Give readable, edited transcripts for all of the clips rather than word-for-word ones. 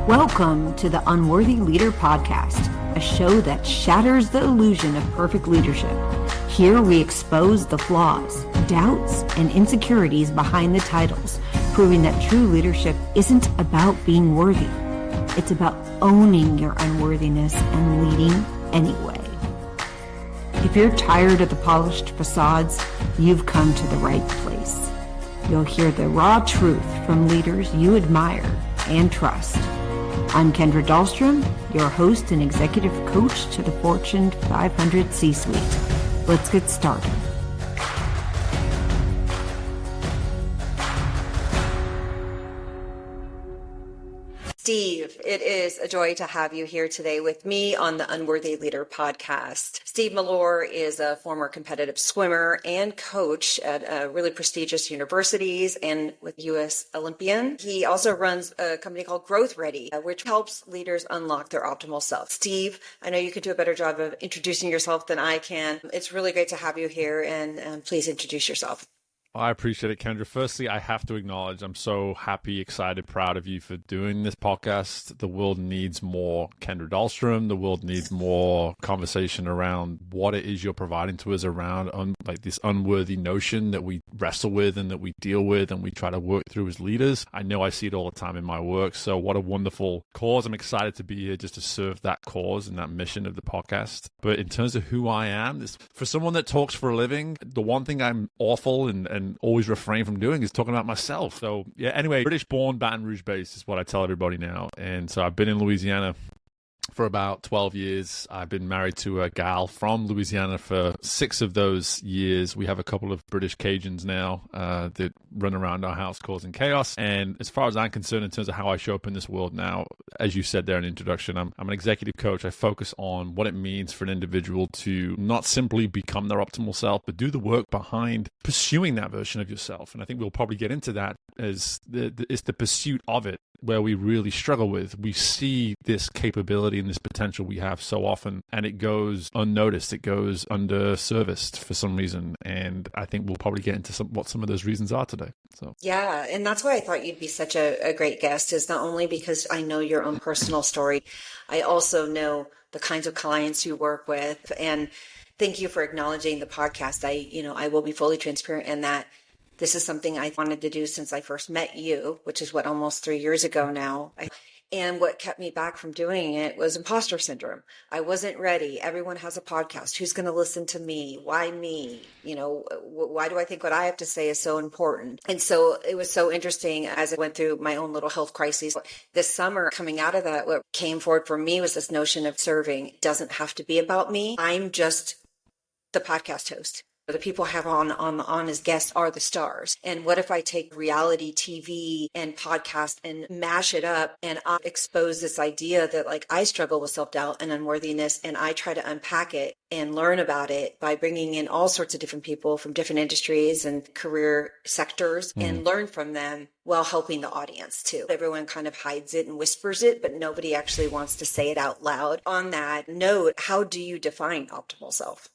Welcome to the Unworthy Leader Podcast, a show that shatters the illusion of perfect leadership. Here we expose the flaws, doubts, and insecurities behind the titles, proving that true leadership isn't about being worthy. It's about owning your unworthiness and leading anyway. If you're tired of the polished facades, you've come to the right place. You'll hear the raw truth from leaders you admire and trust. I'm Kendra Dahlstrom, your host and executive coach to the Fortune 500 C-suite. Let's get started. Steve, it is a joy to have you here today with me on the Unworthy Leader Podcast. Steve Mellor is a former competitive swimmer and coach at really prestigious universities and with U.S. Olympian. He also runs a company called Growth Ready, which helps leaders unlock their optimal self. Steve, I know you can do a better job of introducing yourself than I can. It's really great to have you here, and please introduce yourself. I appreciate it, Kendra. Firstly, I have to acknowledge I'm so happy, excited, proud of you for doing this podcast. The world needs more Kendra Dahlstrom. The world needs more conversation around what it is you're providing to us around this unworthy notion that we wrestle with and that we deal with and we try to work through as leaders. I know I see it all the time in my work. So what a wonderful cause. I'm excited to be here just to serve that cause and that mission of the podcast. But in terms of who I am, for someone that talks for a living, the one thing I'm awful and always refrain from doing is talking about myself. So yeah, anyway, British born, Baton Rouge based is what I tell everybody now. And so I've been in Louisiana for about 12 years. I've been married to a gal from Louisiana for 6 of those years. We have a couple of British Cajuns now that run around our house causing chaos. And as far as I'm concerned, in terms of how I show up in this world now, as you said there in introduction, I'm an executive coach. I focus on what it means for an individual to not simply become their optimal self, but do the work behind pursuing that version of yourself. And I think we'll probably get into that as it's the pursuit of it where we really struggle with. We see this capability and this potential we have so often, and it goes unnoticed. It goes underserviced for some reason. And I think we'll probably get into what some of those reasons are today. So yeah, and that's why I thought you'd be such a great guest, is not only because I know your own personal story, I also know the kinds of clients you work with. And thank you for acknowledging the podcast. I will be fully transparent in that this is something I wanted to do since I first met you, which is almost 3 years ago now. And what kept me back from doing it was imposter syndrome. I wasn't ready. Everyone has a podcast. Who's going to listen to me? Why me? Why do I think what I have to say is so important? And so it was so interesting as I went through my own little health crises this summer. Coming out of that, what came forward for me was this notion of serving. It doesn't have to be about me. I'm just the podcast host. The people I have on as guests are the stars. And what if I take reality TV and podcast and mash it up and expose this idea that I struggle with self-doubt and unworthiness, and I try to unpack it and learn about it by bringing in all sorts of different people from different industries and career sectors and learn from them while helping the audience too. Everyone kind of hides it and whispers it, but nobody actually wants to say it out loud. On that note, how do you define optimal self?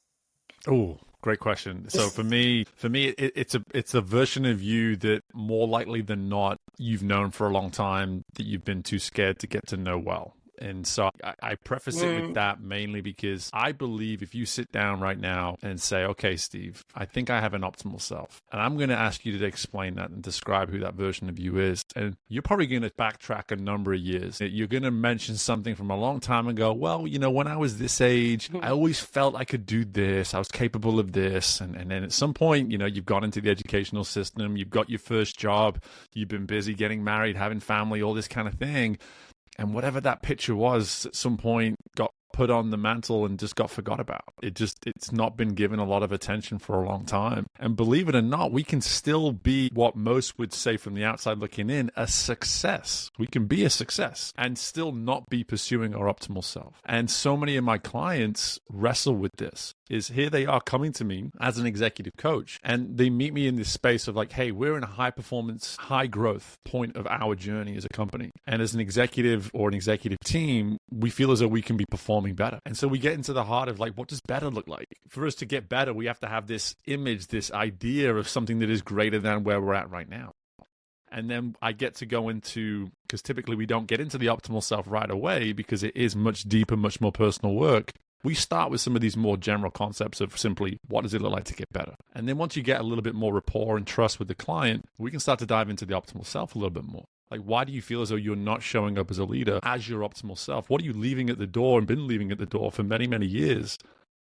Oh, great question. So for me, it's a version of you that more likely than not, you've known for a long time that you've been too scared to get to know well. And so I preface it with that mainly because I believe if you sit down right now and say, okay, Steve, I think I have an optimal self, and I'm going to ask you to explain that and describe who that version of you is. And you're probably going to backtrack a number of years. You're going to mention something from a long time ago. Well, when I was this age, I always felt I could do this. I was capable of this. And then at some point, you've gone into the educational system, you've got your first job, you've been busy getting married, having family, all this kind of thing. And whatever that picture was at some point got put on the mantle and just got forgot about. It's not been given a lot of attention for a long time. And believe it or not, we can still be what most would say from the outside looking in, a success. We can be a success and still not be pursuing our optimal self. And so many of my clients wrestle with this. Is here they are coming to me as an executive coach, and they meet me in this space of hey, we're in a high performance, high growth point of our journey as a company. And as an executive or an executive team, we feel as though we can be performing better. And so we get into the heart of what does better look like? For us to get better, we have to have this image, this idea of something that is greater than where we're at right now. And then I get to go into because typically we don't get into the optimal self right away because it is much deeper, much more personal work. We start with some of these more general concepts of simply, what does it look like to get better? And then once you get a little bit more rapport and trust with the client, we can start to dive into the optimal self a little bit more. Like, why do you feel as though you're not showing up as a leader as your optimal self? What are you leaving at the door and been leaving at the door for many, many years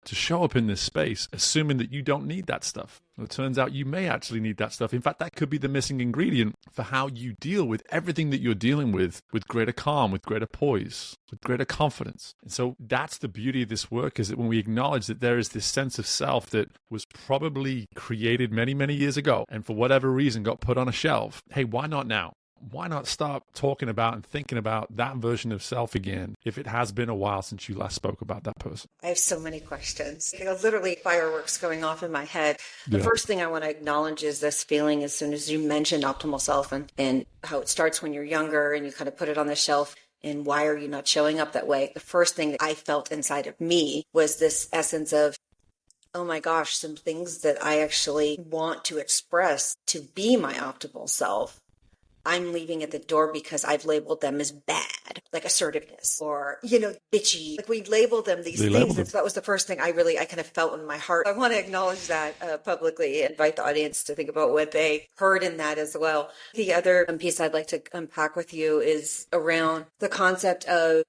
to show up in this space, assuming that you don't need that stuff? It turns out you may actually need that stuff. In fact, that could be the missing ingredient for how you deal with everything that you're dealing with greater calm, with greater poise, with greater confidence. And so that's the beauty of this work, is that when we acknowledge that there is this sense of self that was probably created many, many years ago and for whatever reason got put on a shelf, hey, why not now? Why not start talking about and thinking about that version of self again if it has been a while since you last spoke about that person? I have so many questions. Literally fireworks going off in my head. The first thing I want to acknowledge is this feeling as soon as you mentioned optimal self and how it starts when you're younger and you kind of put it on the shelf. And why are you not showing up that way? The first thing that I felt inside of me was this essence of, oh my gosh, some things that I actually want to express to be my optimal self, I'm leaving at the door because I've labeled them as bad, like assertiveness or, bitchy. Like we label them these things. And so that was the first thing I kind of felt in my heart. I want to acknowledge that publicly, invite the audience to think about what they heard in that as well. The other piece I'd like to unpack with you is around the concept of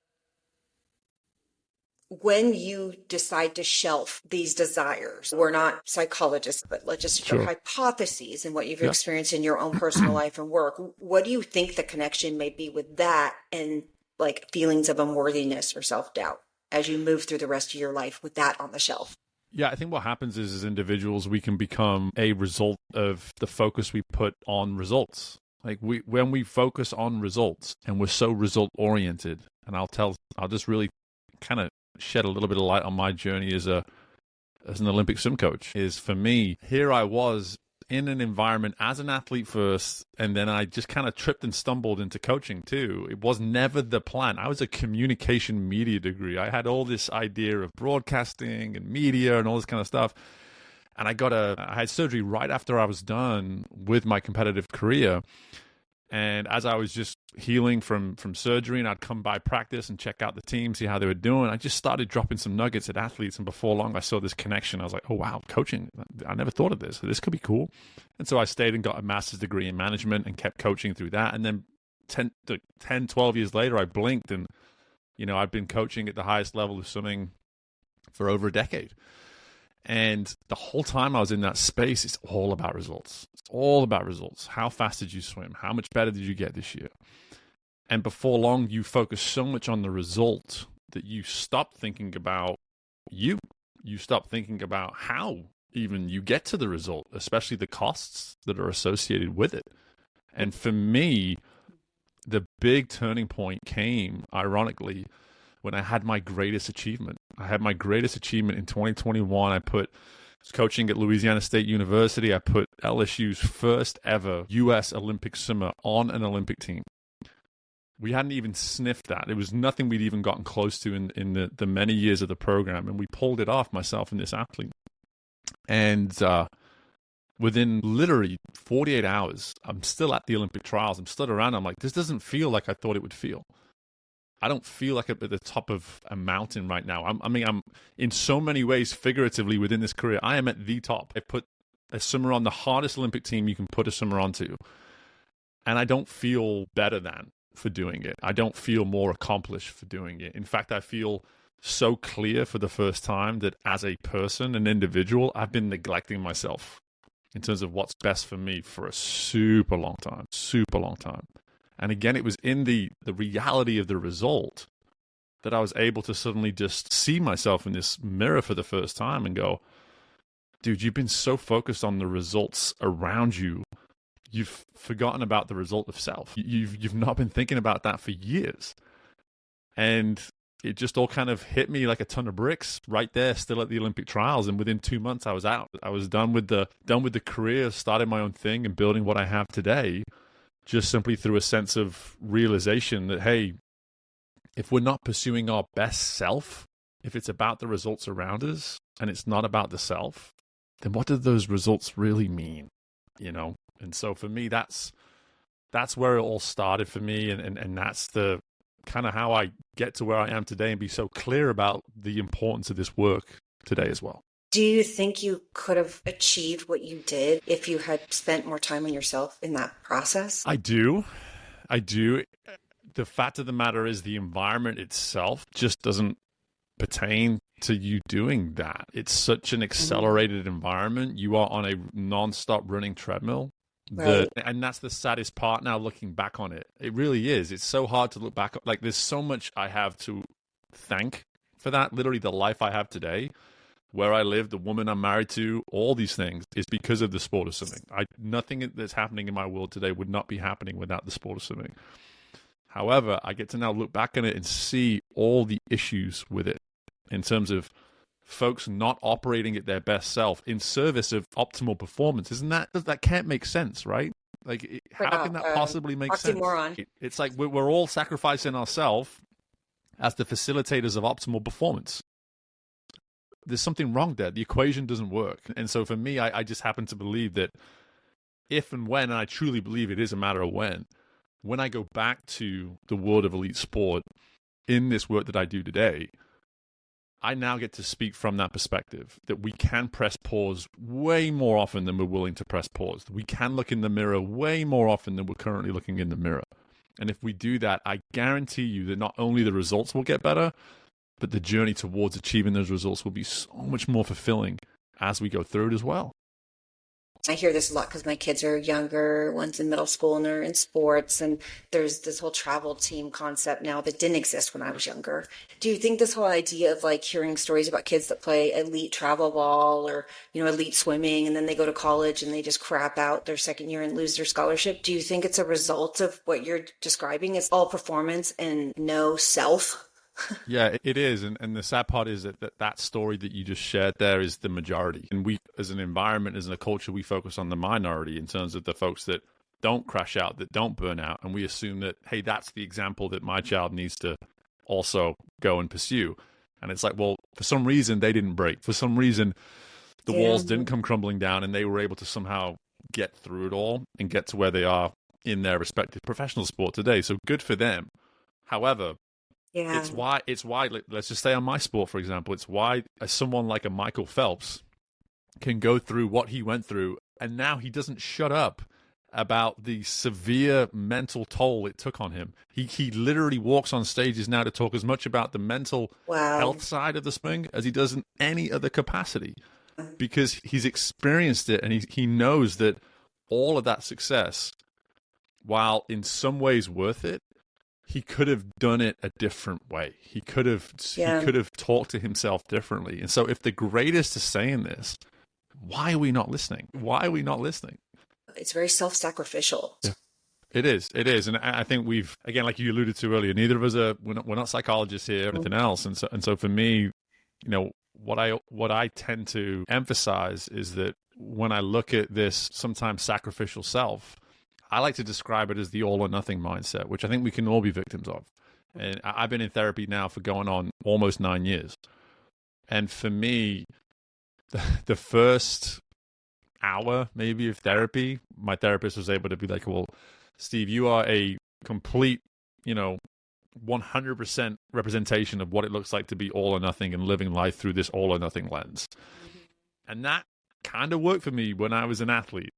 when you decide to shelf these desires. We're not psychologists, but let's just your hypotheses and what you've experienced in your own personal life and work. What do you think the connection may be with that and like feelings of unworthiness or self-doubt as you move through the rest of your life with that on the shelf? Yeah, I think what happens is as individuals, we can become a result of the focus we put on results. Like when we focus on results and we're so result oriented, and I'll just really kind of shed a little bit of light on my journey as an Olympic swim coach. Is for me, here I was in an environment as an athlete first, and then I just kind of tripped and stumbled into coaching too. It was never the plan. I was a communication media degree. I had all this idea of broadcasting and media and all this kind of stuff. And I had surgery right after I was done with my competitive career. And as I was just healing from surgery, and I'd come by practice and check out the team, see how they were doing, I just started dropping some nuggets at athletes. And before long, I saw this connection. I was like, oh, wow, coaching. I never thought of this. This could be cool. And so I stayed and got a master's degree in management and kept coaching through that. And then 10, 12 years later, I blinked and, I've been coaching at the highest level of swimming for over a decade. And the whole time I was in that space, it's all about results. It's all about results. How fast did you swim? How much better did you get this year? And before long, you focus so much on the result that you stop thinking about you. You stop thinking about how even you get to the result, especially the costs that are associated with it. And for me, the big turning point came, ironically, when I had my greatest achievement. I had my greatest achievement in 2021. I was coaching at Louisiana State University. I put LSU's first ever U.S. Olympic swimmer on an Olympic team. We hadn't even sniffed that. It was nothing we'd even gotten close to in the many years of the program. And we pulled it off, myself and this athlete. And within literally 48 hours, I'm still at the Olympic trials. I'm still around. I'm like, this doesn't feel like I thought it would feel. I don't feel like I'm at the top of a mountain right now. I'm in so many ways, figuratively, within this career, I am at the top. I put a swimmer on the hardest Olympic team you can put a swimmer onto. And I don't feel better than for doing it. I don't feel more accomplished for doing it. In fact, I feel so clear for the first time that as a person, an individual, I've been neglecting myself in terms of what's best for me for a super long time. And again, it was in the reality of the result that I was able to suddenly just see myself in this mirror for the first time and go, dude, you've been so focused on the results around you, you've forgotten about the result of self. You've not been thinking about that for years. And it just all kind of hit me like a ton of bricks right there, still at the Olympic trials. And within 2 months, I was out. I was done with the career, started my own thing and building what I have today. Just simply through a sense of realization that, hey, if we're not pursuing our best self, if it's about the results around us and it's not about the self, then what do those results really mean? And so for me, that's that's where it all started for me. And that's the kind of how I get to where I am today and be so clear about the importance of this work today as well. Do you think you could have achieved what you did if you had spent more time on yourself in that process? I do. The fact of the matter is the environment itself just doesn't pertain to you doing that. It's such an accelerated environment. You are on a non-stop running treadmill. Right. And that's the saddest part now looking back on it. It really is. It's so hard to look back. Like, there's so much I have to thank for that. Literally the life I have today, where I live, the woman I'm married to, all these things is because of the sport of swimming. Nothing that's happening in my world today would not be happening without the sport of swimming. However, I get to now look back on it and see all the issues with it in terms of folks not operating at their best self in service of optimal performance. That can't make sense, right? Like, how can that possibly make oxymoron. sense? It's like we're all sacrificing ourselves as the facilitators of optimal performance. There's something wrong there. The equation doesn't work. And so for me, I just happen to believe that if and when, and I truly believe it is a matter of when I go back to the world of elite sport in this work that I do today, I now get to speak from that perspective that we can press pause way more often than we're willing to press pause. We can look in the mirror way more often than we're currently looking in the mirror. And if we do that, I guarantee you that not only the results will get better, but the journey towards achieving those results will be so much more fulfilling as we go through it as well. I hear this a lot because my kids are younger, one's in middle school and they're in sports, and there's this whole travel team concept now that didn't exist when I was younger. Do you think this whole idea of like hearing stories about kids that play elite travel ball or, elite swimming, and then they go to college and they just crap out their second year and lose their scholarship, do you think it's a result of what you're describing? It's all performance and no self? Yeah, it is. And the sad part is that story that you just shared there is the majority. And we, as an environment, as a culture, we focus on the minority in terms of the folks that don't crash out, that don't burn out. And we assume that, hey, that's the example that my child needs to also go and pursue. And it's like, well, for some reason, they didn't break. For some reason, the walls didn't come crumbling down and they were able to somehow get through it all and get to where they are in their respective professional sport today. So good for them. However, it's why, let's just stay on my sport, for example. It's why someone like a Michael Phelps can go through what he went through, and now he doesn't shut up about the severe mental toll it took on him. He literally walks on stages now to talk as much about the mental health side of the swimming as he does in any other capacity, because he's experienced it, and he knows that all of that success, while in some ways worth it, he could have done it a different way. He could have talked to himself differently. And so if the greatest is saying this, why are we not listening? Why are we not listening? It's very self-sacrificial. Yeah. It is. And I think we've, again, like you alluded to earlier, neither of us we're not psychologists here or anything else. And so for me, what I tend to emphasize is that when I look at this sometimes sacrificial self, I like to describe it as the all or nothing mindset, which I think we can all be victims of. And I've been in therapy now for going on almost 9 years. And for me, the first hour maybe of therapy, my therapist was able to be like, well, Steve, you are a complete, 100% representation of what it looks like to be all or nothing and living life through this all or nothing lens. And that kind of worked for me when I was an athlete.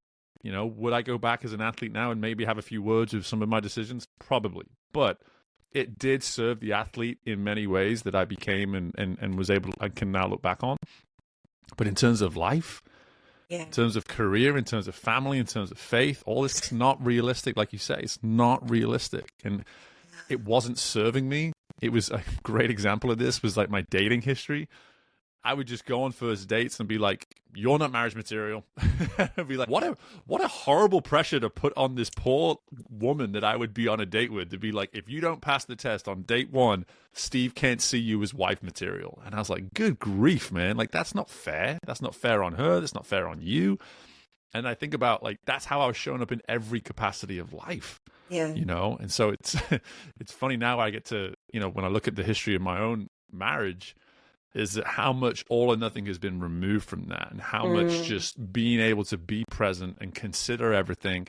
Would I go back as an athlete now and maybe have a few words of some of my decisions? Probably. But it did serve the athlete in many ways that I became and was able to, I can now look back on. But in terms of life, in terms of career, in terms of family, in terms of faith, all this is not realistic. Like you say, it's not realistic. And it wasn't serving me. It was a great example of this was like my dating history. I would just go on first dates and be like, you're not marriage material. I'd be like, what a horrible pressure to put on this poor woman that I would be on a date with, to be like, if you don't pass the test on date one, Steve can't see you as wife material. And I was like, good grief, man. Like, that's not fair. That's not fair on her. That's not fair on you. And I think about like, that's how I was showing up in every capacity of life. Yeah. And so it's, it's funny now I get to, when I look at the history of my own marriage, is that how much all or nothing has been removed from that, and how much just being able to be present and consider everything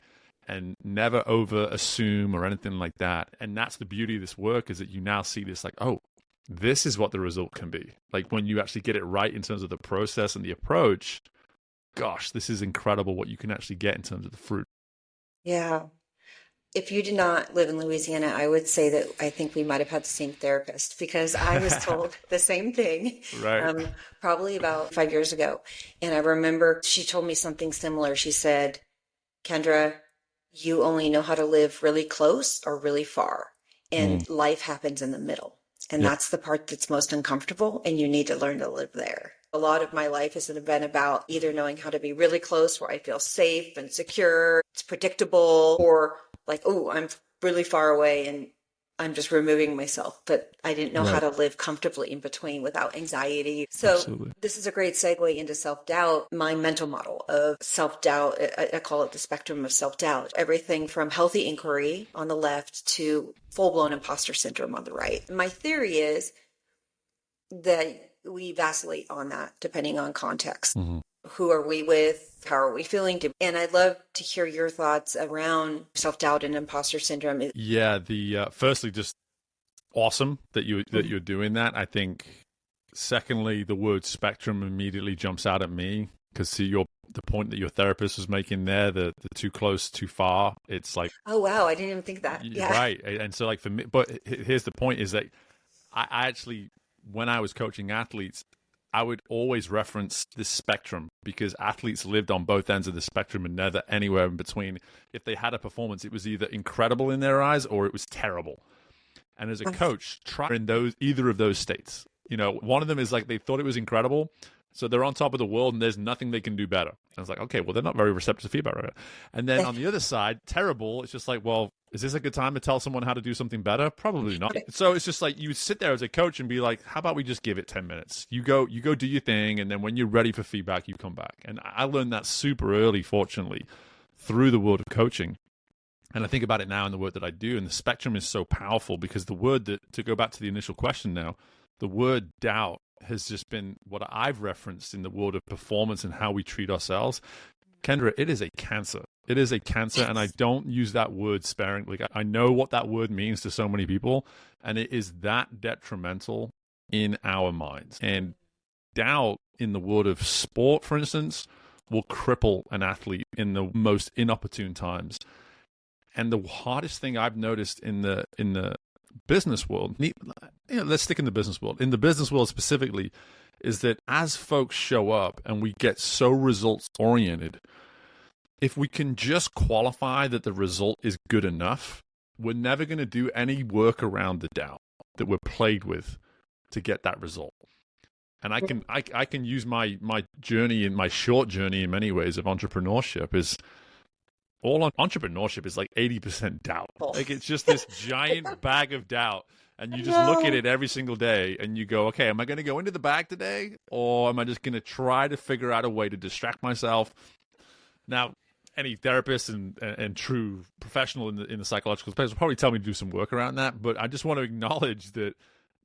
and never over assume or anything like that. And that's the beauty of this work, is that you now see this like, oh, this is what the result can be. Like when you actually get it right in terms of the process and the approach, gosh, this is incredible what you can actually get in terms of the fruit. Yeah. If you did not live in Louisiana, I would say that I think we might have had the same therapist, because I was told the same thing, Right. probably about 5 years ago. And I remember she told me something similar. She said, Kendra, you only know how to live really close or really far, Mm. and life happens in the middle. And Yep. that's the part that's most uncomfortable, and you need to learn to live there. A lot of my life has been about either knowing how to be really close where I feel safe and secure, it's predictable, or like, oh, I'm really far away and I'm just removing myself. But I didn't know how Right. to live comfortably in between without anxiety. So Absolutely. this is a great segue into self-doubt. My mental model of self-doubt, I call it the spectrum of self-doubt. Everything from healthy inquiry on the left to full-blown imposter syndrome on the right. My theory is that we vacillate on that depending on context. Mm-hmm. Who are we with? How are we feeling? And I'd love to hear your thoughts around self-doubt and imposter syndrome. Yeah. The firstly, just awesome that you're doing that. I think secondly, the word spectrum immediately jumps out at me, because the point that your therapist was making there, the too close, too far. It's like, Oh, wow. I didn't even think that. Yeah. right. And so like for me, but here's the point, is that I actually, when I was coaching athletes, I would always reference this spectrum, because athletes lived on both ends of the spectrum and never anywhere in between. If they had a performance, it was either incredible in their eyes or it was terrible. And as a coach, try in either of those states. One of them is like they thought it was incredible, so they're on top of the world and there's nothing they can do better. And I was like, okay, well, they're not very receptive to feedback, right? And then on the other side, terrible, it's just like, well, is this a good time to tell someone how to do something better? Probably not. So it's just like you sit there as a coach and be like, how about we just give it 10 minutes? You go do your thing, and then when you're ready for feedback, you come back. And I learned that super early, fortunately, through the world of coaching. And I think about it now in the work that I do, and the spectrum is so powerful, because the word that, to go back to the initial question now, the word doubt has just been what I've referenced in the world of performance and how we treat ourselves. Kendra, it is a cancer. It is a cancer, and I don't use that word sparingly. I know what that word means to so many people, and it is that detrimental in our minds. And doubt in the world of sport, for instance, will cripple an athlete in the most inopportune times. And the hardest thing I've noticed in the business world, let's stick in the business world. In the business world specifically, is that as folks show up and we get so results oriented, if we can just qualify that the result is good enough, we're never going to do any work around the doubt that we're plagued with to get that result. And I can use my journey, in my short journey in many ways of entrepreneurship, is all on entrepreneurship is like 80% doubt. Like it's just this giant bag of doubt. And you just look at it every single day and you go, okay, am I going to go into the bag today? Or am I just going to try to figure out a way to distract myself? Now, any therapist and true professional in the psychological space will probably tell me to do some work around that. But I just want to acknowledge that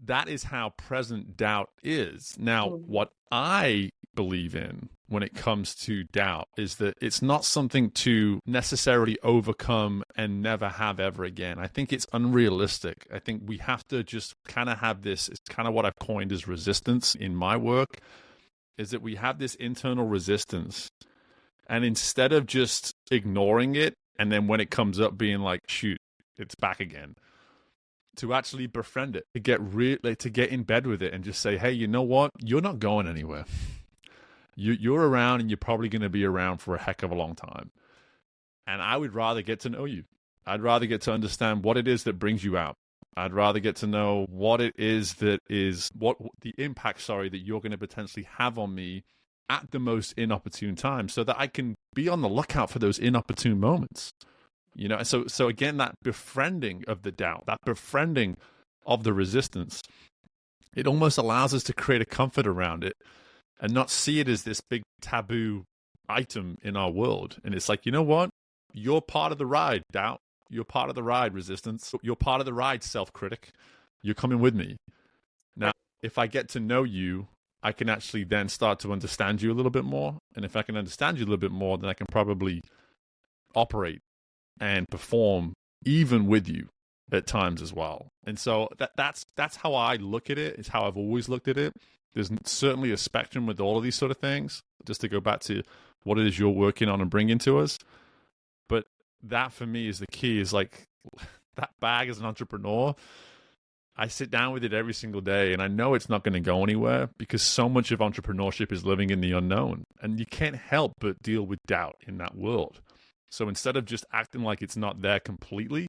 that is how present doubt is. Now, what I believe in when it comes to doubt is that it's not something to necessarily overcome and never have ever again. I think it's unrealistic. I think we have to just kind of have this, it's kind of what I've coined as resistance in my work, is that we have this internal resistance. And instead of just ignoring it, and then when it comes up being like, shoot, it's back again, to actually befriend it, to get in bed with it and just say, hey, you know what? You're not going anywhere. You're around, and you're probably going to be around for a heck of a long time. And I would rather get to know you. I'd rather get to understand what it is that brings you out. I'd rather get to know what it is that is what the impact, that you're going to potentially have on me at the most inopportune time, so that I can be on the lookout for those inopportune moments. So again, that befriending of the doubt, that befriending of the resistance, it almost allows us to create a comfort around it and not see it as this big taboo item in our world. And it's like, you know what? You're part of the ride, doubt. You're part of the ride, resistance. You're part of the ride, self-critic. You're coming with me. Now, if I get to know you, I can actually then start to understand you a little bit more. And if I can understand you a little bit more, then I can probably operate and perform even with you at times as well. And so that's how I look at it. It's how I've always looked at it. There's certainly a spectrum with all of these sort of things, just to go back to what it is you're working on and bringing to us. But that for me is the key, is like that bag as an entrepreneur. I sit down with it every single day, and I know it's not going to go anywhere because so much of entrepreneurship is living in the unknown, and you can't help but deal with doubt in that world. So instead of just acting like it's not there completely,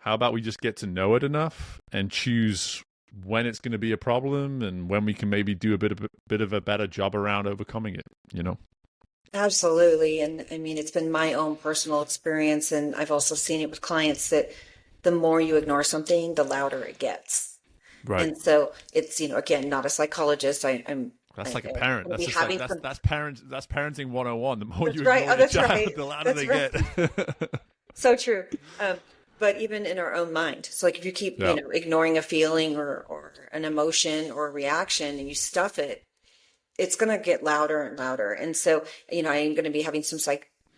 how about we just get to know it enough and choose when it's going to be a problem and when we can maybe do a bit of a better job around overcoming it, you know? Absolutely. And I mean, it's been my own personal experience, and I've also seen it with clients, that the more you ignore something, the louder it gets. Right. And so it's, again, not a psychologist. That's like a parent. That's just like that's parenting 101. The more you right. ignore the child, the louder they get. So true. But even in our own mind, so like if you keep ignoring a feeling or an emotion or a reaction and you stuff it, it's going to get louder and louder. And so, I am going to be having some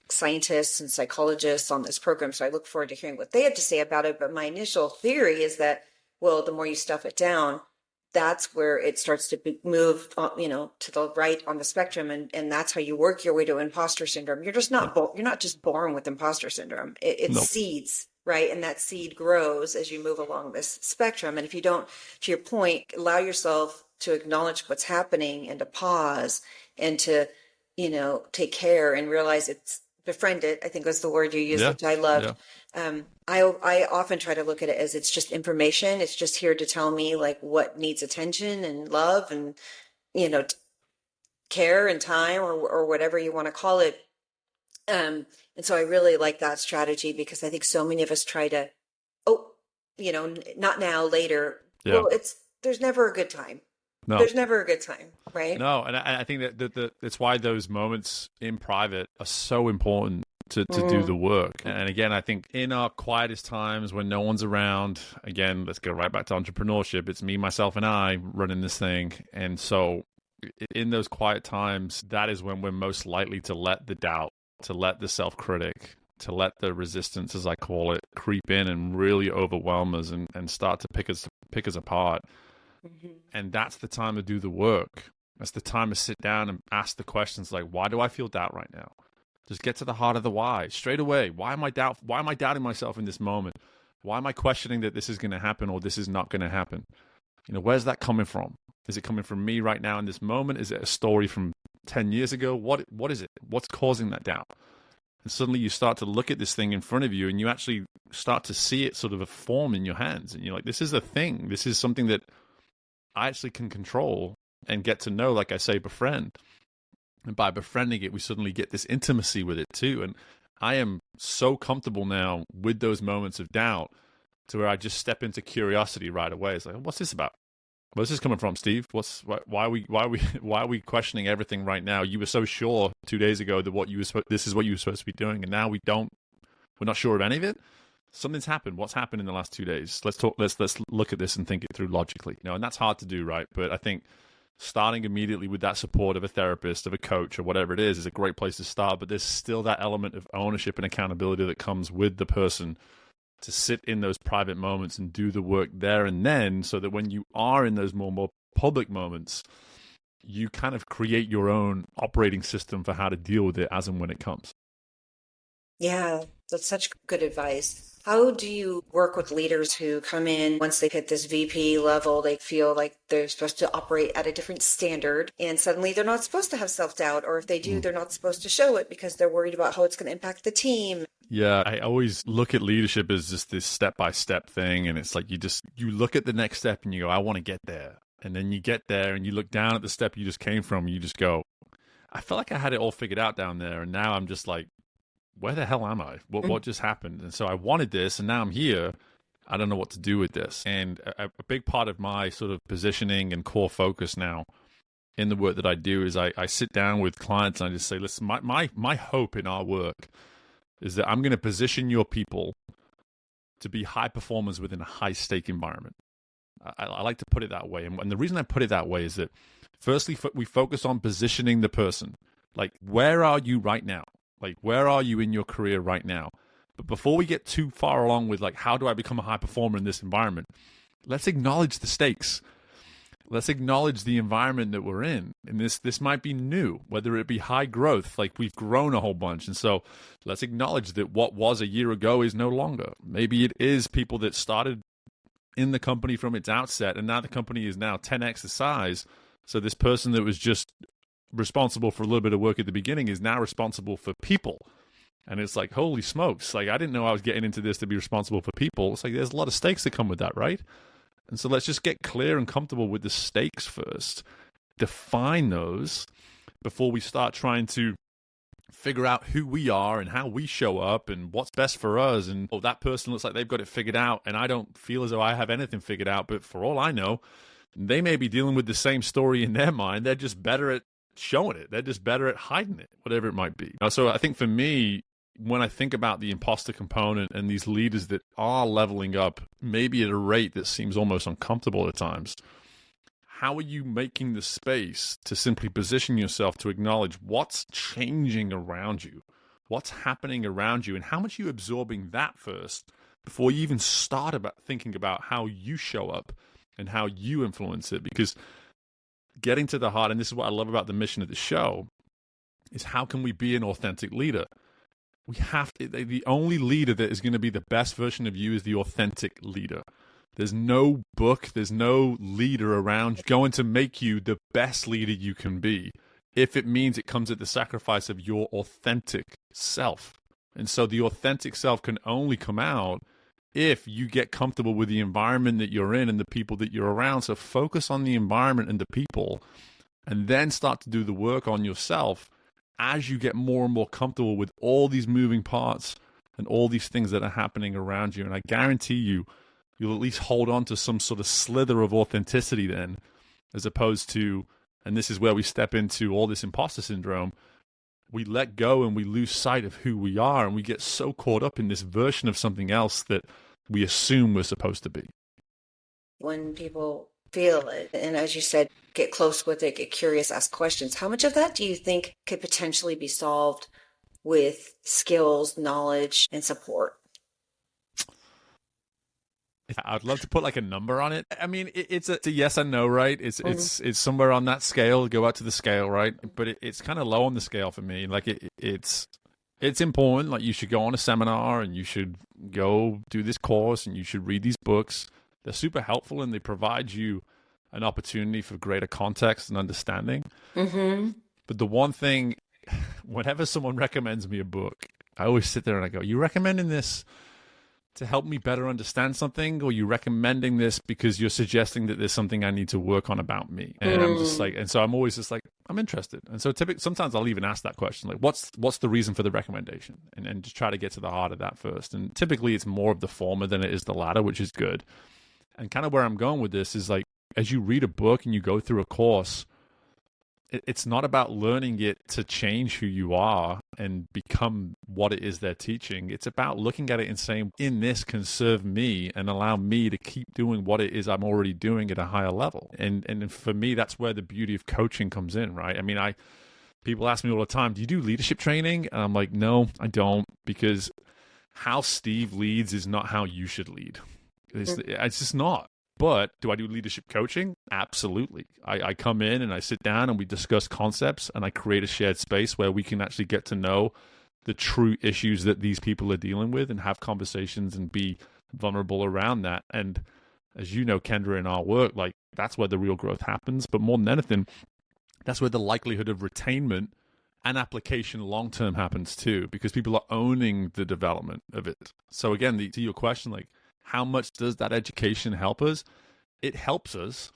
scientists and psychologists on this program, so I look forward to hearing what they have to say about it. But my initial theory is that, well, the more you stuff it down, that's where it starts to move, to the right on the spectrum. And that's how you work your way to imposter syndrome. You're just not, you're not just born with imposter syndrome. It's seeds, right? And that seed grows as you move along this spectrum. And if you don't, to your point, allow yourself to acknowledge what's happening and to pause and to, take care and realize it's befriend it, I think was the word you used, which I loved. Yeah. I often try to look at it as it's just information. It's just here to tell me like what needs attention and love and, care and time or whatever you want to call it. And so I really like that strategy because I think so many of us try to, not now, later. Yeah. Well, there's never a good time. No. There's never a good time, right? No, and I think that that's why those moments in private are so important to do the work. And again, I think in our quietest times when no one's around, again, let's go right back to entrepreneurship. It's me, myself, and I running this thing. And so in those quiet times, that is when we're most likely to let the doubt, to let the self-critic, to let the resistance, as I call it, creep in and really overwhelm us and start to pick us apart. Mm-hmm. And that's the time to do the work. That's the time to sit down and ask the questions like, why do I feel doubt right now? Just get to the heart of the why straight away. Why am I doubting myself in this moment? Why am I questioning that this is going to happen or this is not going to happen? Where's that coming from? Is it coming from me right now in this moment? Is it a story from 10 years ago? What is it? What's causing that doubt? And suddenly you start to look at this thing in front of you and you actually start to see it sort of a form in your hands. And you're like, this is a thing. This is something that I actually can control and get to know, like I say, befriend. And by befriending it, we suddenly get this intimacy with it too. And I am so comfortable now with those moments of doubt to where I just step into curiosity right away. It's like, what's this about? Where's this coming from, Steve? Why are we questioning everything right now? You were so sure 2 days ago that this is what you were supposed to be doing, and now we're not sure of any of it. Something's happened. What's happened in the last 2 days? Let's look at this and think it through logically. And that's hard to do, right? But I think starting immediately with that support of a therapist, of a coach, or whatever it is a great place to start. But there's still that element of ownership and accountability that comes with the person to sit in those private moments and do the work there and then, so that when you are in those more public moments, you kind of create your own operating system for how to deal with it as and when it comes. Yeah, that's such good advice. How do you work with leaders who come in once they hit this VP level, they feel like they're supposed to operate at a different standard and suddenly they're not supposed to have self-doubt, or if they do, they're not supposed to show it because they're worried about how it's going to impact the team? Yeah, I always look at leadership as just this step-by-step thing, and it's like you look at the next step and you go, I want to get there. And then you get there and you look down at the step you just came from and you just go, I felt like I had it all figured out down there, and now I'm just like, where the hell am I? What just happened? And so I wanted this, and now I'm here. I don't know what to do with this. And a big part of my sort of positioning and core focus now in the work that I do is I sit down with clients and I just say, listen, my hope in our work is that I'm going to position your people to be high performers within a high-stake environment. I like to put it that way. And the reason I put it that way is that, firstly, we focus on positioning the person. Like, where are you right now? Like, where are you in your career right now? But before we get too far along with like, how do I become a high performer in this environment? Let's acknowledge the stakes. Let's acknowledge the environment that we're in. And this might be new, whether it be high growth, like we've grown a whole bunch. And so let's acknowledge that what was a year ago is no longer. Maybe it is people that started in the company from its outset, and now the company is now 10x the size. So this person that was just responsible for a little bit of work at the beginning is now responsible for people. And it's like, holy smokes, like I didn't know I was getting into this to be responsible for people. It's like there's a lot of stakes that come with that, right? And so let's just get clear and comfortable with the stakes first. Define those before we start trying to figure out who we are and how we show up and what's best for us. And oh, that person looks like they've got it figured out, and I don't feel as though I have anything figured out. But for all I know, they may be dealing with the same story in their mind. They're just better at showing it. They're just better at hiding it, whatever it might be. So I think for me, when I think about the imposter component and these leaders that are leveling up, maybe at a rate that seems almost uncomfortable at times, how are you making the space to simply position yourself to acknowledge what's changing around you, what's happening around you, and how much are you absorbing that first before you even start about thinking about how you show up and how you influence it? Because getting to the heart, and this is what I love about the mission of the show, is how can we be an authentic leader? We have to, the only leader that is going to be the best version of you is the authentic leader. There's no book, there's no leader around going to make you the best leader you can be if it means it comes at the sacrifice of your authentic self. And so the authentic self can only come out if you get comfortable with the environment that you're in and the people that you're around. So focus on the environment and the people, and then start to do the work on yourself as you get more and more comfortable with all these moving parts and all these things that are happening around you. And I guarantee you, you'll at least hold on to some sort of slither of authenticity then, as opposed to, and this is where we step into all this imposter syndrome, we let go and we lose sight of who we are, and we get so caught up in this version of something else that we assume we're supposed to be. When people feel it, and as you said, get close with it, get curious, ask questions, how much of that do you think could potentially be solved with skills, knowledge, and support? I'd love to put like a number on it. I mean, it's a yes and no, right? It's somewhere on that scale. Go out to the scale, right? But it's kind of low on the scale for me. Like it's important. Like you should go on a seminar and you should go do this course and you should read these books. They're super helpful and they provide you an opportunity for greater context and understanding. Mm-hmm. But the one thing, whenever someone recommends me a book, I always sit there and I go, "You recommending this to help me better understand something, or you recommending this because you're suggesting that there's something I need to work on about me?" And I'm just like, and so I'm always just like, I'm interested. And so typically, sometimes I'll even ask that question, like, what's the reason for the recommendation? And just try to get to the heart of that first. And typically it's more of the former than it is the latter, which is good. And kind of where I'm going with this is like, as you read a book and you go through a course, it's not about learning it to change who you are and become what it is they're teaching. It's about looking at it and saying, in this can serve me and allow me to keep doing what it is I'm already doing at a higher level. And for me, that's where the beauty of coaching comes in, right? I mean, people ask me all the time, do you do leadership training? And I'm like, no, I don't, because how Steve leads is not how you should lead. It's just not. But do I do leadership coaching? Absolutely. I come in and I sit down and we discuss concepts and I create a shared space where we can actually get to know the true issues that these people are dealing with and have conversations and be vulnerable around that. And as you know, Kendra, in our work, like that's where the real growth happens. But more than anything, that's where the likelihood of retainment and application long-term happens too, because people are owning the development of it. So again, to your question, like, how much does that education help us? It helps us,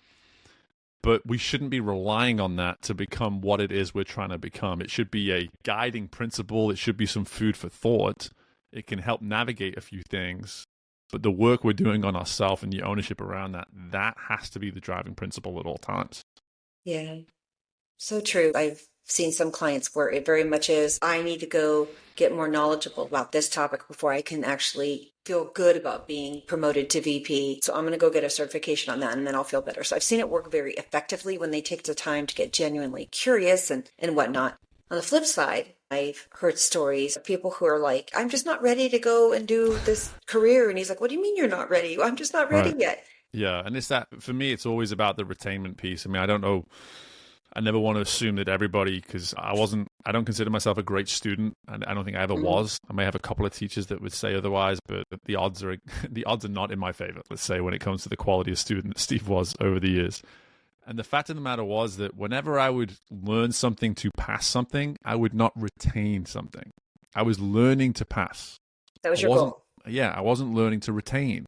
but we shouldn't be relying on that to become what it is we're trying to become. It should be a guiding principle. It should be some food for thought. It can help navigate a few things, but the work we're doing on ourselves and the ownership around that has to be the driving principle at all times. Yeah, so true. I've seen some clients where it very much is, I need to go get more knowledgeable about this topic before I can actually feel good about being promoted to VP. So I'm going to go get a certification on that and then I'll feel better. So I've seen it work very effectively when they take the time to get genuinely curious and whatnot. On the flip side, I've heard stories of people who are like, I'm just not ready to go and do this career. And he's like, what do you mean you're not ready? I'm just not ready Right. yet. Yeah, and it's that for me. It's always about the retainment piece. I mean, I don't know. I never want to assume that everybody, because I don't consider myself a great student, and I don't think I ever Mm, was. I may have a couple of teachers that would say otherwise, but the odds are the odds are not in my favor. Let's say when it comes to the quality of student that Steve was over the years. And the fact of the matter was that whenever I would learn something to pass something, I would not retain something. I was learning to pass. that I was your wasn't, goal. yeah, I wasn't learning to retain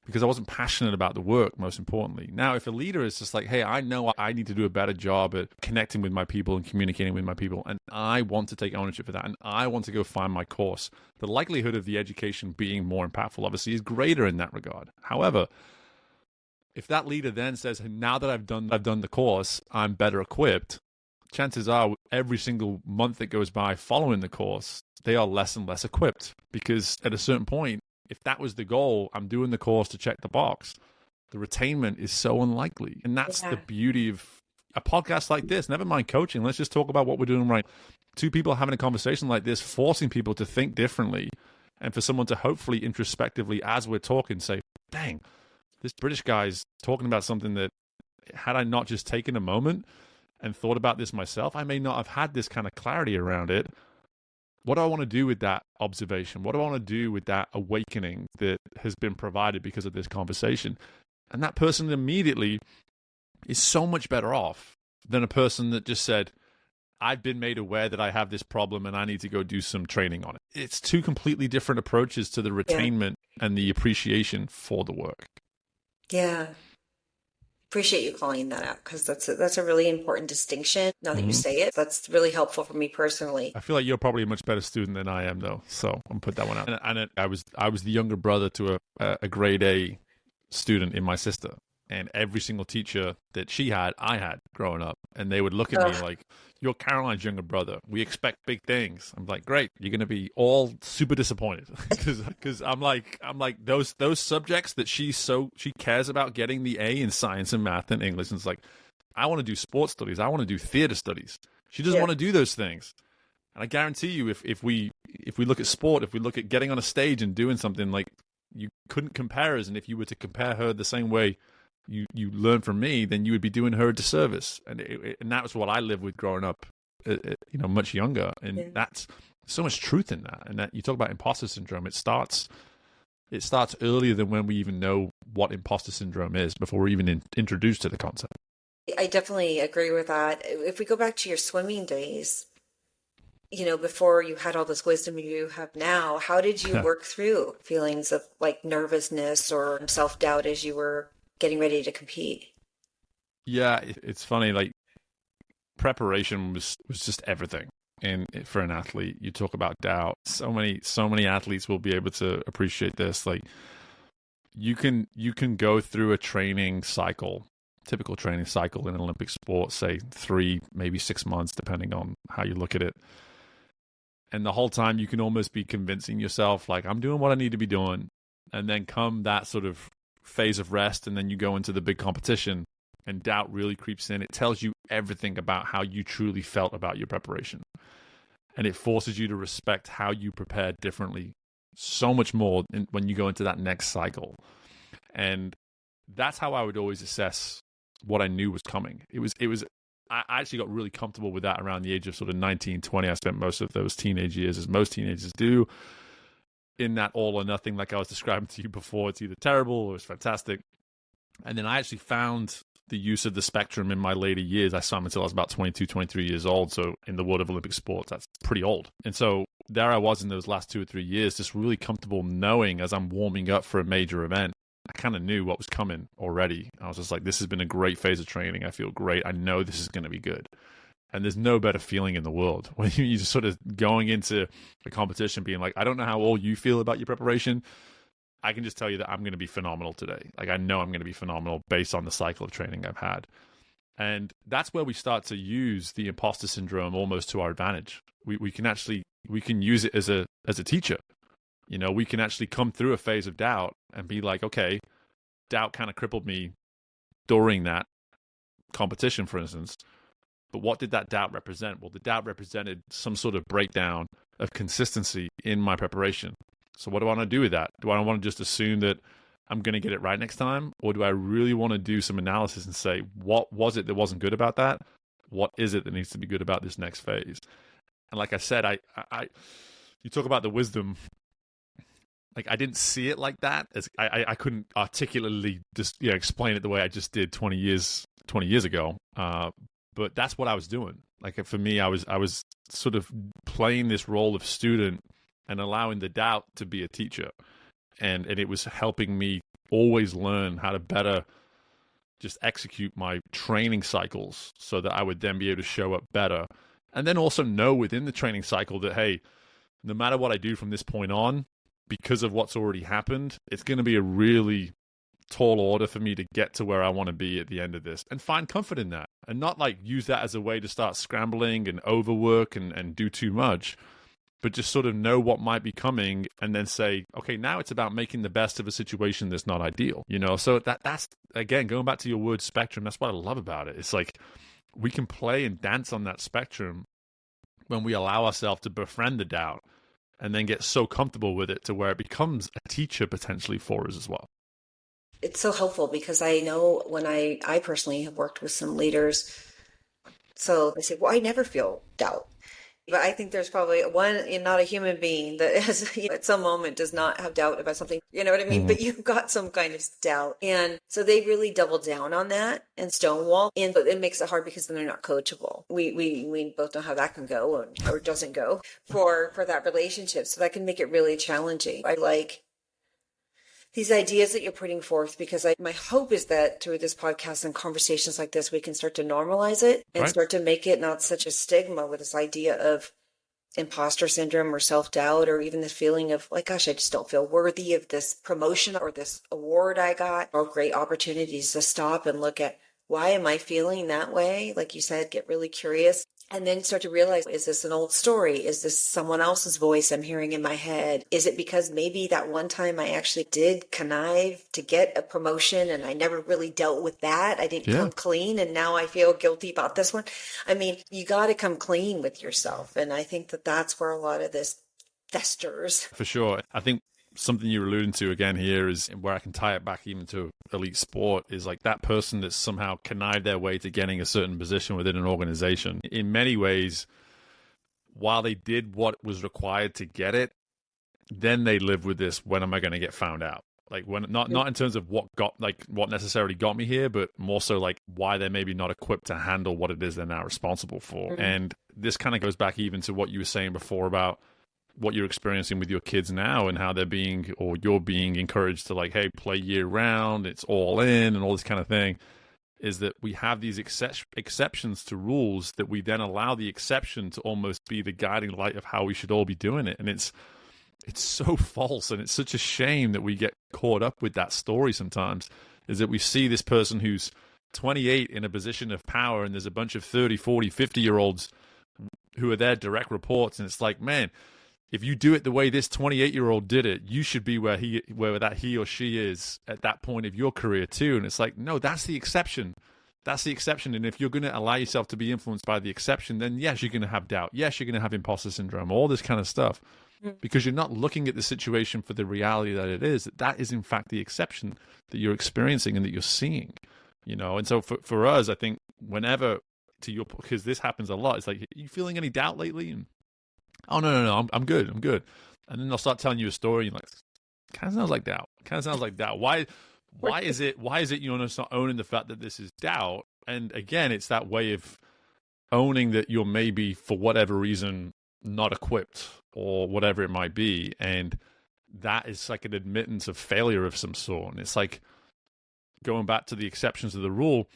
because I wasn't passionate about the work, most importantly. Now, if a leader is just like, hey, I know I need to do a better job at connecting with my people and communicating with my people, and I want to take ownership of that, and I want to go find my course, the likelihood of the education being more impactful, obviously, is greater in that regard. However, if that leader then says, hey, now that I've done the course, I'm better equipped, chances are every single month that goes by following the course, they are less and less equipped. Because at a certain point, if that was the goal, I'm doing the course to check the box, the retainment is so unlikely. And that's the Yeah. beauty of a podcast like this. Never mind coaching. Let's just talk about what we're doing right. Two people having a conversation like this, forcing people to think differently, and for someone to hopefully introspectively, as we're talking, say, dang, this British guy's talking about something that had I not just taken a moment and thought about this myself, I may not have had this kind of clarity around it. What do I want to do with that observation? What do I want to do with that awakening that has been provided because of this conversation? And that person immediately is so much better off than a person that just said, I've been made aware that I have this problem and I need to go do some training on it. It's two completely different approaches to the Yeah. retainment and the appreciation for the work. Yeah. Appreciate you calling that out because that's a really important distinction. Now that you Mm-hmm. say it, that's really helpful for me personally. I feel like you're probably a much better student than I am, though. So I'm gonna put that one out. I was the younger brother to a grade A student in my sister, and every single teacher that she had, I had growing up, and they would look at me Ugh, like, "You're Caroline's younger brother. We expect big things." I'm like, "Great, you're gonna be all super disappointed," because I'm like those subjects that she cares about getting the A in science and math and English, and it's like, I want to do sports studies, I want to do theater studies. She doesn't yeah. want to do those things. And I guarantee you, if we look at sport, if we look at getting on a stage and doing something, like, you couldn't compare us. And if you were to compare her the same way you learn from me, then you would be doing her a disservice. And that was what I lived with growing up, much younger. And Yeah. that's so much truth in that. And that you talk about imposter syndrome, it starts earlier than when we even know what imposter syndrome is, before we're even introduced to the concept. I definitely agree with that. If we go back to your swimming days, before you had all this wisdom you have now, how did you work through feelings of like nervousness or self-doubt as you were getting ready to compete? Yeah, it's funny. Like, preparation was just everything. And for an athlete, you talk about doubt. So many athletes will be able to appreciate this. Like, you can go through a training cycle, typical training cycle in an Olympic sport, say 3, maybe 6 months, depending on how you look at it. And the whole time you can almost be convincing yourself, like, I'm doing what I need to be doing. And then come that sort of phase of rest, and then you go into the big competition, and doubt really creeps in. It tells you everything about how you truly felt about your preparation. And it forces you to respect how you prepared differently so much more when you go into that next cycle. And that's how I would always assess what I knew was coming. I actually got really comfortable with that around the age of sort of 19, 20. I spent most of those teenage years, as most teenagers do, in that all or nothing, like I was describing to you before. It's either terrible or it's fantastic. And then I actually found the use of the spectrum in my later years. I swam until I was about 22, 23 years old. So in the world of Olympic sports, that's pretty old. And so there I was in those last 2 or 3 years, just really comfortable knowing as I'm warming up for a major event, I kind of knew what was coming already. I was just like, this has been a great phase of training. I feel great. I know this is going to be good. And there's no better feeling in the world when you're just sort of going into a competition being like, I don't know how all you feel about your preparation. I can just tell you that I'm going to be phenomenal today. Like, I know I'm going to be phenomenal based on the cycle of training I've had. And that's where we start to use the imposter syndrome almost to our advantage. We can use it as a teacher. We can actually come through a phase of doubt and be like, okay, doubt kind of crippled me during that competition, for instance. But what did that doubt represent? Well, the doubt represented some sort of breakdown of consistency in my preparation. So what do I want to do with that? Do I want to just assume that I'm going to get it right next time? Or do I really want to do some analysis and say, what was it that wasn't good about that? What is it that needs to be good about this next phase? And like I said, you talk about the wisdom. Like, I didn't see it like that. As I couldn't articulately just explain it the way I just did 20 years ago. But that's what I was doing. Like, for me, I was sort of playing this role of student and allowing the doubt to be a teacher. And it was helping me always learn how to better just execute my training cycles so that I would then be able to show up better. And then also know within the training cycle that, hey, no matter what I do from this point on, because of what's already happened, it's going to be a really tall order for me to get to where I want to be at the end of this, and find comfort in that, and not like use that as a way to start scrambling and overwork and do too much, but just sort of know what might be coming and then say, okay, now it's about making the best of a situation that's not ideal, So that's, again, going back to your word spectrum, that's what I love about it. It's like we can play and dance on that spectrum when we allow ourselves to befriend the doubt and then get so comfortable with it to where it becomes a teacher potentially for us as well. It's so helpful because I know when I personally have worked with some leaders, so they say, well, I never feel doubt. But I think there's probably not a human being that has, at some moment does not have doubt about something. You know what I mean? Mm-hmm. But you've got some kind of doubt. And so they really double down on that and stonewall. And it makes it hard because then they're not coachable. We both know how that can go or doesn't go for that relationship. So that can make it really challenging. I like these ideas that you're putting forth, because my hope is that through this podcast and conversations like this, we can start to normalize it and start to make it not such a stigma with this idea of imposter syndrome or self-doubt, or even the feeling of like, gosh, I just don't feel worthy of this promotion or this award I got, or great opportunities to stop and look at, why am I feeling that way? Like you said, get really curious. And then start to realize, is this an old story? Is this someone else's voice I'm hearing in my head? Is it because maybe that one time I actually did connive to get a promotion and I never really dealt with that? I didn't come clean and now I feel guilty about this one. I mean, you got to come clean with yourself. And I think that that's where a lot of this festers. For sure. I think something you're alluding to again here is where I can tie it back even to elite sport, is like that person that's somehow connived their way to getting a certain position within an organization. In many ways, while they did what was required to get it, then they live with this, when am I going to get found out? Like, when not in terms of what necessarily got me here, but more so like why they're maybe not equipped to handle what it is they're now responsible for. Mm-hmm. And this kind of goes back even to what you were saying before about what you're experiencing with your kids now and how you're being encouraged to like, hey, play year round, it's all in and all this kind of thing, is that we have these exceptions to rules that we then allow the exception to almost be the guiding light of how we should all be doing it. And it's so false. And it's such a shame that we get caught up with that story sometimes, is that we see this person who's 28 in a position of power and there's a bunch of 30, 40, 50-year-olds who are their direct reports. And it's like, man, if you do it the way this 28-year-old did it, you should be where he or she is at that point of your career too. And it's like, no, that's the exception. That's the exception. And if you're going to allow yourself to be influenced by the exception, then yes, you're going to have doubt. Yes, you're going to have imposter syndrome, all this kind of stuff, because you're not looking at the situation for the reality that it is. That is in fact the exception that you're experiencing and that you're seeing, And so for us, I think whenever, because this happens a lot, it's like, are you feeling any doubt lately? And oh, no, I'm good. And then they'll start telling you a story. And you're like, kind of sounds like doubt. Why is it you're not owning the fact that this is doubt? And again, it's that way of owning that you're maybe, for whatever reason, not equipped or whatever it might be. And that is like an admittance of failure of some sort. And it's like going back to the exceptions of the rule.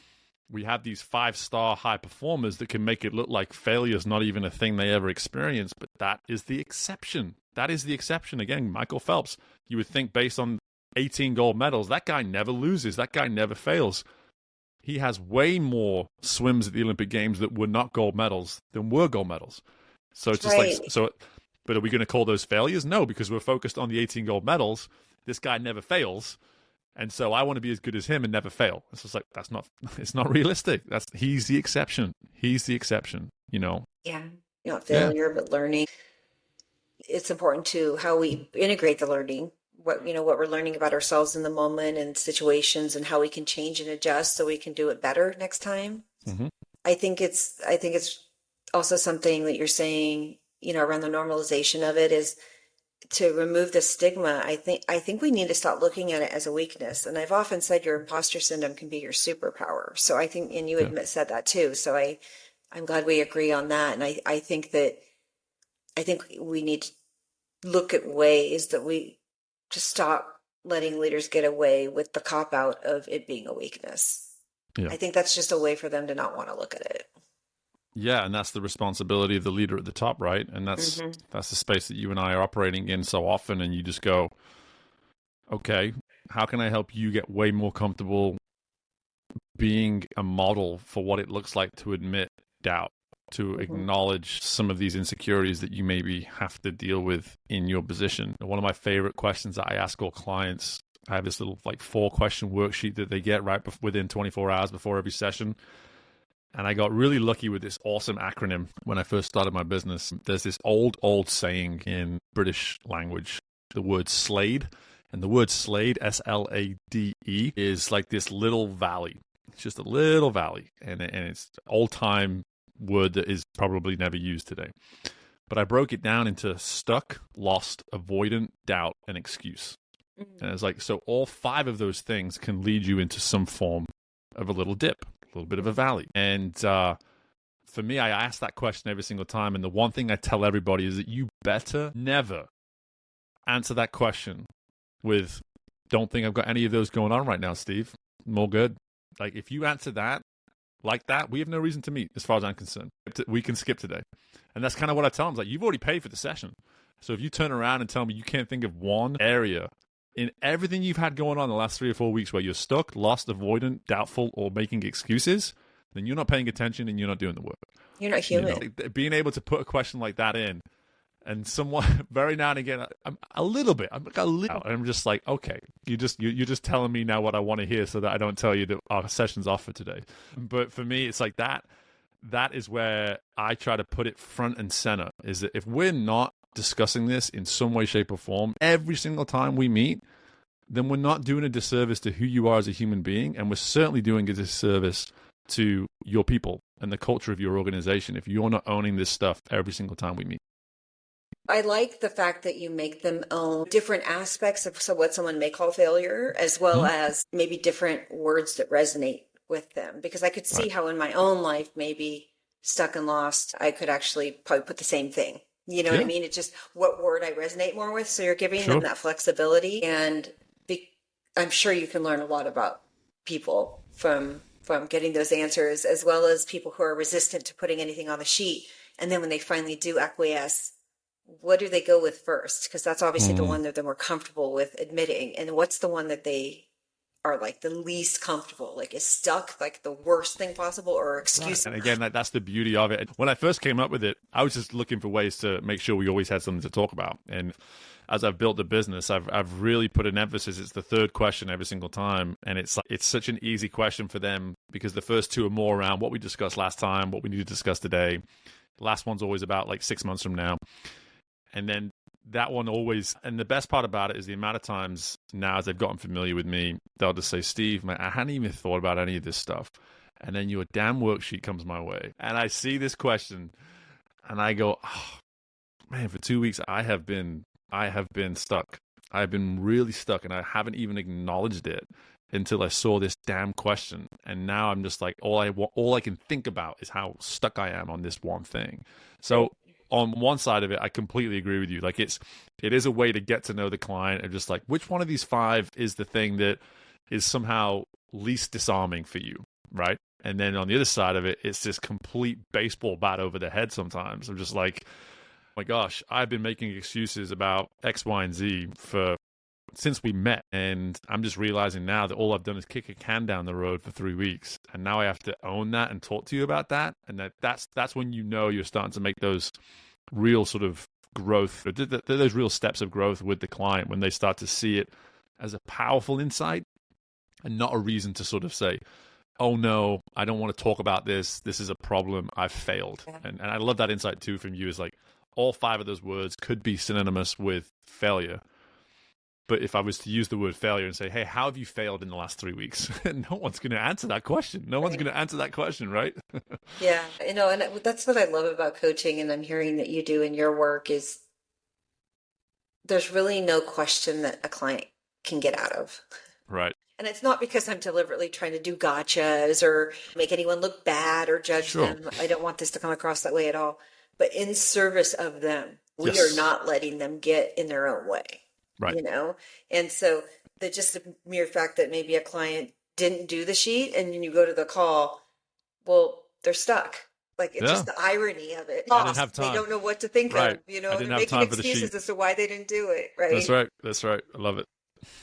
We have these 5-star high performers that can make it look like failure is not even a thing they ever experienced, but that is the exception. That is the exception. Again, Michael Phelps, you would think based on 18 gold medals, that guy never loses. That guy never fails. He has way more swims at the Olympic Games that were not gold medals than were gold medals. So it's just but are we going to call those failures? No, because we're focused on the 18 gold medals. This guy never fails. And so I want to be as good as him and never fail. It's just like, it's not realistic. He's the exception. He's the exception, you know? Yeah. Not failure, but learning. It's important to how we integrate the learning, what we're learning about ourselves in the moment and situations, and how we can change and adjust so we can do it better next time. Mm-hmm. I think it's also something that you're saying, around the normalization of it, is to remove the stigma. I think we need to stop looking at it as a weakness. And I've often said your imposter syndrome can be your superpower. So I think, and you said that too. So I'm glad we agree on that. And I think we need to look at ways that we just stop letting leaders get away with the cop out of it being a weakness. Yeah. I think that's just a way for them to not want to look at it. Yeah, and that's the responsibility of the leader at the top, right? And that's the space that you and I are operating in so often. And you just go, okay, how can I help you get way more comfortable being a model for what it looks like to admit doubt, to acknowledge some of these insecurities that you maybe have to deal with in your position? One of my favorite questions that I ask all clients, I have this little 4-question worksheet that they get right within 24 hours before every session. And I got really lucky with this awesome acronym when I first started my business. There's this old saying in British language, the word Slade. And the word Slade, S-L-A-D-E, is like this little valley. It's just a little valley. And it's an old-time word that is probably never used today. But I broke it down into stuck, lost, avoidant, doubt, and excuse. And it's like, so all 5 of those things can lead you into some form of a little dip, a little bit of a valley. And for me, I ask that question every single time. And the one thing I tell everybody is that you better never answer that question with, don't think I've got any of those going on right now, Steve. I'm all good. Like, if you answer that like that, we have no reason to meet as far as I'm concerned. We can skip today. And that's kind of what I tell them. It's like, you've already paid for the session. So if you turn around and tell me you can't think of one area in everything you've had going on the last 3 or 4 weeks where you're stuck, lost, avoidant, doubtful, or making excuses, then you're not paying attention and you're not doing the work. You're not human. Being able to put a question like that in, and someone very now and again, I'm just like, okay, you're just telling me now what I want to hear so that I don't tell you that our session's off for today. But for me, it's like that is where I try to put it front and center, is that if we're not discussing this in some way, shape, or form every single time we meet, then we're not doing a disservice to who you are as a human being, and we're certainly doing a disservice to your people and the culture of your organization if you're not owning this stuff every single time we meet. I like the fact that you make them own different aspects of what someone may call failure, as well as maybe different words that resonate with them, because I could see how in my own life, maybe stuck and lost, I could actually probably put the same thing. You know what I mean? It's just what word I resonate more with. So you're giving them that flexibility, and I'm sure you can learn a lot about people from getting those answers, as well as people who are resistant to putting anything on the sheet. And then when they finally do acquiesce, what do they go with first? Because that's obviously the one that they're more comfortable with admitting. And what's the one that they are like the least comfortable, like is stuck, like the worst thing possible, or excuse. Right. And again, that's the beauty of it. When I first came up with it, I was just looking for ways to make sure we always had something to talk about. And as I've built the business, I've really put an emphasis. It's the 3rd question every single time. And it's such an easy question for them, because the first 2 are more around what we discussed last time, what we need to discuss today. The last one's always about like 6 months from now. And then that one always, and the best part about it is the amount of times now as they've gotten familiar with me, they'll just say, Steve, man, I hadn't even thought about any of this stuff. And then your damn worksheet comes my way. And I see this question and I go, oh, man, for 2 weeks, I have been stuck. I've been really stuck, and I haven't even acknowledged it until I saw this damn question. And now I'm just like, all I can think about is how stuck I am on this one thing. So on one side of it, I completely agree with you. Like it is a way to get to know the client, and just like, which one of these 5 is the thing that is somehow least disarming for you, right? And then on the other side of it, it's this complete baseball bat over the head sometimes. I'm just like, oh my gosh, I've been making excuses about X, Y, and Z since we met. And I'm just realizing now that all I've done is kick a can down the road for 3 weeks. And now I have to own that and talk to you about that. And that's when you know you're starting to make those real sort of growth, those real steps of growth with the client, when they start to see it as a powerful insight and not a reason to sort of say, oh no, I don't want to talk about this. This is a problem. I've failed. Yeah. And I love that insight too from you, is like all 5 of those words could be synonymous with failure. But if I was to use the word failure and say, hey, how have you failed in the last 3 weeks? No one's going to answer that question. No one's going to answer that question, right? Yeah. And that's what I love about coaching, and I'm hearing that you do in your work, is there's really no question that a client can get out of. Right. And it's not because I'm deliberately trying to do gotchas or make anyone look bad or judge them. I don't want this to come across that way at all. But in service of them, we are not letting them get in their own way. Right. And so just the mere fact that maybe a client didn't do the sheet and then you go to the call, well, they're stuck. Like, it's just the irony of it. I didn't have time. They don't know what to think of, they're making excuses as to why they didn't do it. Right. That's right. I love it.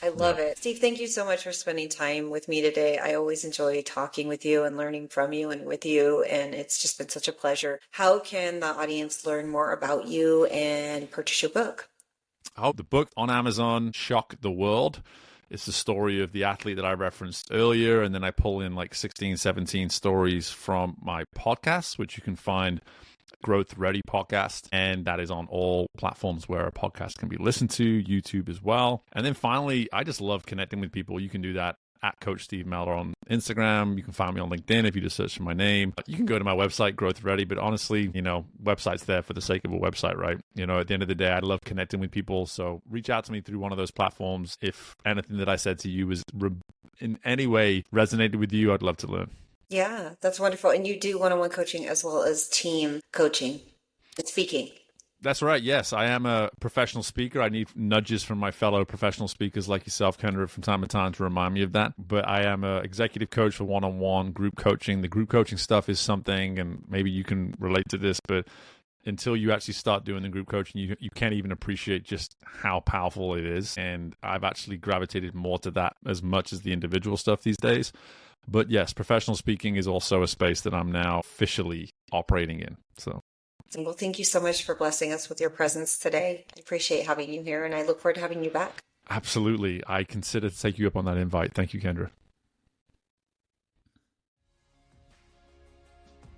I love it. Steve, thank you so much for spending time with me today. I always enjoy talking with you and learning from you and with you, and it's just been such a pleasure. How can the audience learn more about you and purchase your book? Oh, the book on Amazon, Shock the World. It's the story of the athlete that I referenced earlier, and then I pull in like 16, 17 stories from my podcasts, which you can find Growth Ready podcast, and that is on all platforms where a podcast can be listened to, YouTube as well. And then finally, I just love connecting with people. You can do that at Coach Steve Mellor on Instagram. You can find me on LinkedIn if you just search for my name. You can go to my website, Growth Ready, but honestly, website's there for the sake of a website, right? At the end of the day, I love connecting with people. So reach out to me through one of those platforms. If anything that I said to you was in any way resonated with you, I'd love to learn. Yeah, that's wonderful. And you do one-on-one coaching as well as team coaching and speaking. That's right. Yes, I am a professional speaker. I need nudges from my fellow professional speakers like yourself, Kendra, from time to time to remind me of that. But I am an executive coach for one-on-one group coaching. The group coaching stuff is something, and maybe you can relate to this, but until you actually start doing the group coaching, you can't even appreciate just how powerful it is. And I've actually gravitated more to that as much as the individual stuff these days. But yes, professional speaking is also a space that I'm now officially operating in. So, well, thank you so much for blessing us with your presence today. I appreciate having you here, and I look forward to having you back. Absolutely. I consider to take you up on that invite. Thank you, Kendra.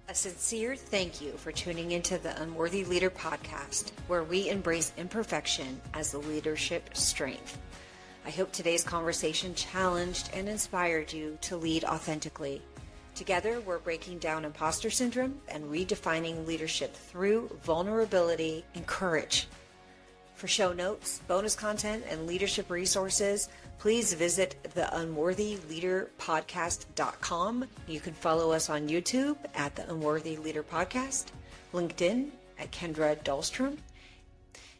A sincere thank you for tuning into the Unworthy Leader podcast, where we embrace imperfection as the leadership strength. I hope today's conversation challenged and inspired you to lead authentically. Together, we're breaking down imposter syndrome and redefining leadership through vulnerability and courage. For show notes, bonus content, and leadership resources, please visit theunworthyleaderpodcast.com. You can follow us on YouTube at The Unworthy Leader Podcast, LinkedIn at Kendra Dahlstrom.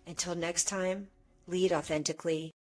Until next time, lead authentically.